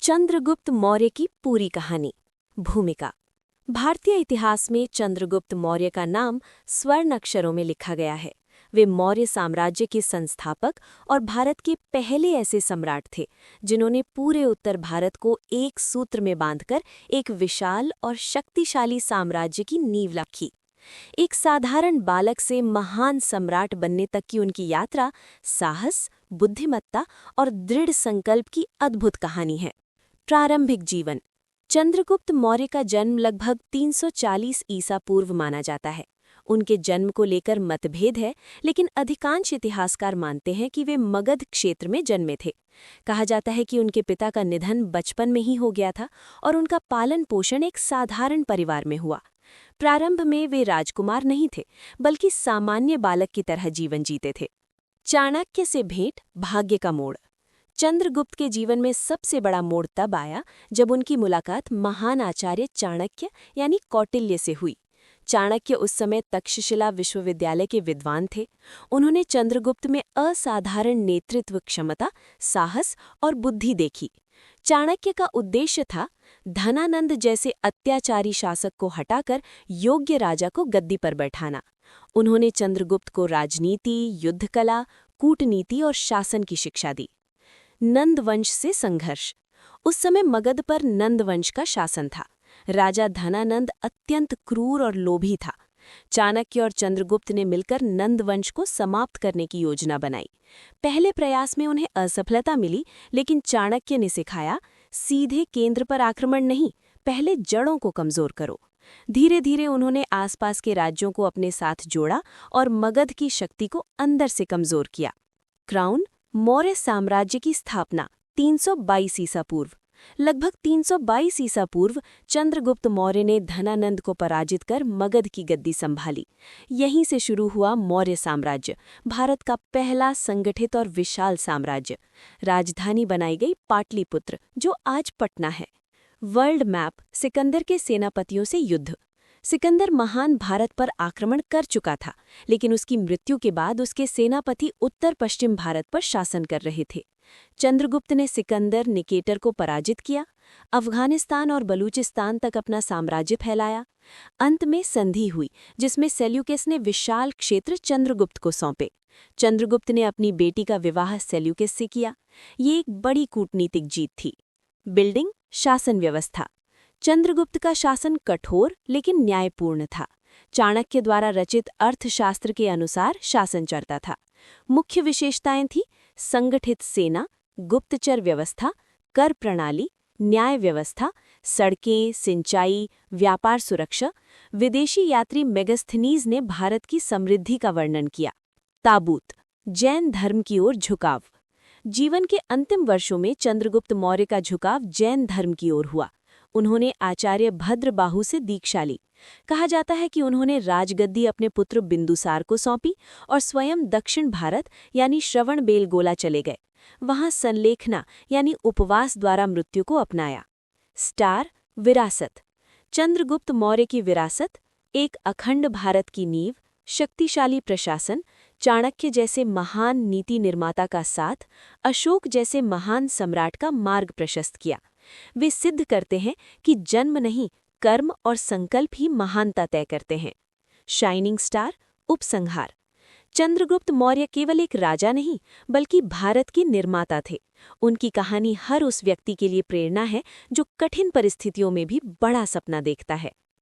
चंद्रगुप्त मौर्य की पूरी कहानी। भूमिका। भारतीय इतिहास में चंद्रगुप्त मौर्य का नाम स्वर्ण अक्षरों में लिखा गया है। वे मौर्य साम्राज्य के संस्थापक और भारत के पहले ऐसे सम्राट थे जिन्होंने पूरे उत्तर भारत को एक सूत्र में बांधकर एक विशाल और शक्तिशाली साम्राज्य की नींव रखी। एक साधारण बालक से महान सम्राट बनने तक की उनकी यात्रा साहस, बुद्धिमत्ता और दृढ़ संकल्प की अद्भुत कहानी है। प्रारंभिक जीवन। चंद्रगुप्त मौर्य का जन्म लगभग 340 ईसा पूर्व माना जाता है। उनके जन्म को लेकर मतभेद है, लेकिन अधिकांश इतिहासकार मानते हैं कि वे मगध क्षेत्र में जन्मे थे। कहा जाता है कि उनके पिता का निधन बचपन में ही हो गया था और उनका पालन पोषण एक साधारण परिवार में हुआ। प्रारंभ में वे राजकुमार नहीं थे, बल्कि सामान्य बालक की तरह जीवन जीते थे। चाणक्य से भेंट, भाग्य का मोड़। चंद्रगुप्त के जीवन में सबसे बड़ा मोड़ तब आया जब उनकी मुलाकात महान आचार्य चाणक्य यानी कौटिल्य से हुई। चाणक्य उस समय तक्षशिला विश्वविद्यालय के विद्वान थे। उन्होंने चंद्रगुप्त में असाधारण नेतृत्व क्षमता, साहस और बुद्धि देखी। चाणक्य का उद्देश्य था धनानंद जैसे अत्याचारी शासक को हटाकर योग्य राजा को गद्दी पर बैठाना। उन्होंने चंद्रगुप्त को राजनीति, युद्धकला, कूटनीति और शासन की शिक्षा दी। नंद वंश से संघर्ष। उस समय मगध पर नंद वंश का शासन था। राजा धनानंद अत्यंत क्रूर और लोभी था। चाणक्य और चंद्रगुप्त ने मिलकर नंद वंश को समाप्त करने की योजना बनाई। पहले प्रयास में उन्हें असफलता मिली, लेकिन चाणक्य ने सिखाया, सीधे केंद्र पर आक्रमण नहीं, पहले जड़ों को कमजोर करो। धीरे धीरे उन्होंने आसपास के राज्यों को अपने साथ जोड़ा और मगध की शक्ति को अंदर से कमजोर किया। क्राउन। मौर्य साम्राज्य की स्थापना 322 ईसा पूर्व। लगभग 322 ईसा पूर्व चंद्रगुप्त मौर्य ने धनानंद को पराजित कर मगध की गद्दी संभाली। यहीं से शुरू हुआ मौर्य साम्राज्य, भारत का पहला संगठित और विशाल साम्राज्य। राजधानी बनाई गई पाटलिपुत्र, जो आज पटना है। World map. सिकंदर के सेनापतियों से युद्ध। सिकंदर महान भारत पर आक्रमण कर चुका था, लेकिन उसकी मृत्यु के बाद उसके सेनापति उत्तर पश्चिम भारत पर शासन कर रहे थे। चंद्रगुप्त ने सिकंदर निकेटर को पराजित किया, अफगानिस्तान और बलूचिस्तान तक अपना साम्राज्य फैलाया। अंत में संधि हुई, जिसमें सेल्यूकस ने विशाल क्षेत्र चंद्रगुप्त को सौंपे। चंद्रगुप्त ने अपनी बेटी का विवाह सेल्यूकस से किया। ये एक बड़ी कूटनीतिक जीत थी। बिल्डिंग, शासन व्यवस्था। चंद्रगुप्त का शासन कठोर लेकिन न्यायपूर्ण था। चाणक्य द्वारा रचित अर्थशास्त्र के अनुसार शासन चलता था। मुख्य विशेषताएं थी संगठित सेना, गुप्तचर व्यवस्था, कर प्रणाली, न्याय व्यवस्था, सड़कें, सिंचाई, व्यापार सुरक्षा। विदेशी यात्री मेगास्थनीज ने भारत की समृद्धि का वर्णन किया। ताबूत। जैन धर्म की ओर झुकाव। जीवन के अंतिम वर्षों में चंद्रगुप्त मौर्य का झुकाव जैन धर्म की ओर हुआ। उन्होंने आचार्य भद्रबाहु से दीक्षा ली। कहा जाता है कि उन्होंने राजगद्दी अपने पुत्र बिंदुसार को सौंपी और स्वयं दक्षिण भारत यानी श्रवणबेलगोला चले गए। वहां संलेखना यानी उपवास द्वारा मृत्यु को अपनाया। स्टार। विरासत। चंद्रगुप्त मौर्य की विरासत, एक अखंड भारत की नींव, शक्तिशाली प्रशासन, चाणक्य जैसे महान नीति निर्माता का साथ, अशोक जैसे महान सम्राट का मार्ग प्रशस्त किया। वे सिद्ध करते हैं कि जन्म नहीं, कर्म और संकल्प ही महानता तय करते हैं। Shining star. उपसंहार। चंद्रगुप्त मौर्य केवल एक राजा नहीं, बल्कि भारत के निर्माता थे। उनकी कहानी हर उस व्यक्ति के लिए प्रेरणा है जो कठिन परिस्थितियों में भी बड़ा सपना देखता है।